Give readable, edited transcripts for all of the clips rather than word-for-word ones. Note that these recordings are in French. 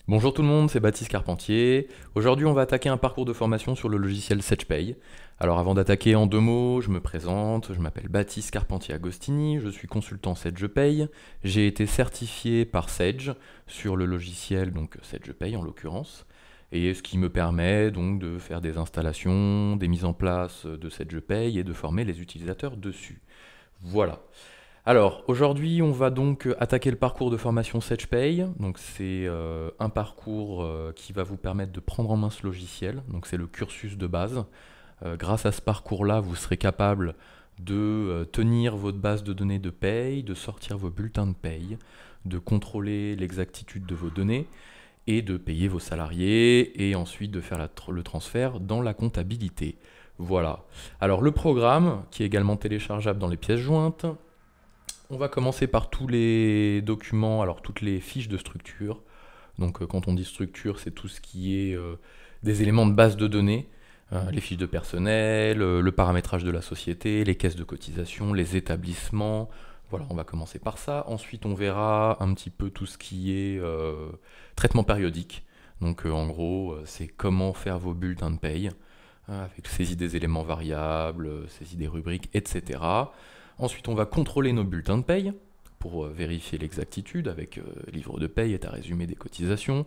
Bonjour tout le monde, c'est Baptiste Carpentier. Aujourd'hui, on va attaquer un parcours de formation sur le logiciel SagePay. Alors avant d'attaquer en deux mots, je me présente, je m'appelle Baptiste Carpentier Agostini, je suis consultant SagePay. J'ai été certifié par Sage sur le logiciel, donc SagePay en l'occurrence, et ce qui me permet donc de faire des installations, des mises en place de SagePay et de former les utilisateurs dessus. Voilà. Alors, aujourd'hui, on va donc attaquer le parcours de formation SagePay. Donc, c'est un parcours qui va vous permettre de prendre en main ce logiciel. Donc, c'est le cursus de base. Grâce à ce parcours-là, vous serez capable de tenir votre base de données de paye, de sortir vos bulletins de paye, de contrôler l'exactitude de vos données et de payer vos salariés et ensuite de faire le transfert dans la comptabilité. Voilà. Alors, le programme, qui est également téléchargeable dans les pièces jointes, on va commencer par tous les documents, alors toutes les fiches de structure. Donc quand on dit structure, c'est tout ce qui est des éléments de base de données, les fiches de personnel, le paramétrage de la société, les caisses de cotisation, les établissements. Voilà, on va commencer par ça. Ensuite, on verra un petit peu tout ce qui est traitement périodique. Donc en gros, c'est comment faire vos bulletins de paye, avec saisie des éléments variables, saisie des rubriques, etc. Ensuite, on va contrôler nos bulletins de paye pour vérifier l'exactitude avec livre de paye, état résumé des cotisations.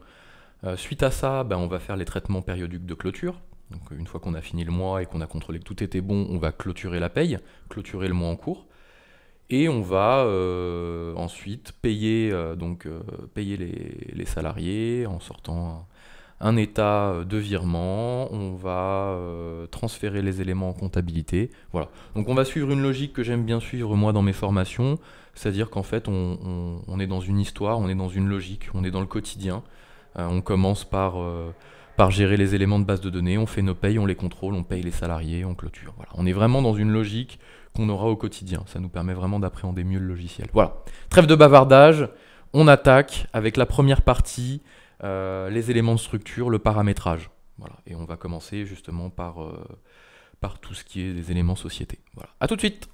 Suite à ça, on va faire les traitements périodiques de clôture. Donc, une fois qu'on a fini le mois et qu'on a contrôlé que tout était bon, on va clôturer la paye, clôturer le mois en cours. Et on va ensuite payer, payer les salariés en sortant un état de virement, on va transférer les éléments en comptabilité. Voilà. Donc on va suivre une logique que j'aime bien suivre moi dans mes formations, c'est-à-dire qu'en fait on est dans une histoire, on est dans une logique, on est dans le quotidien. On commence par gérer les éléments de base de données, on fait nos payes, on les contrôle, on paye les salariés, on clôture. Voilà. On est vraiment dans une logique qu'on aura au quotidien. Ça nous permet vraiment d'appréhender mieux le logiciel. Voilà. Trêve de bavardage, on attaque avec la première partie, les éléments de structure, le paramétrage. Voilà. Et on va commencer justement par tout ce qui est des éléments société. Voilà. À tout de suite.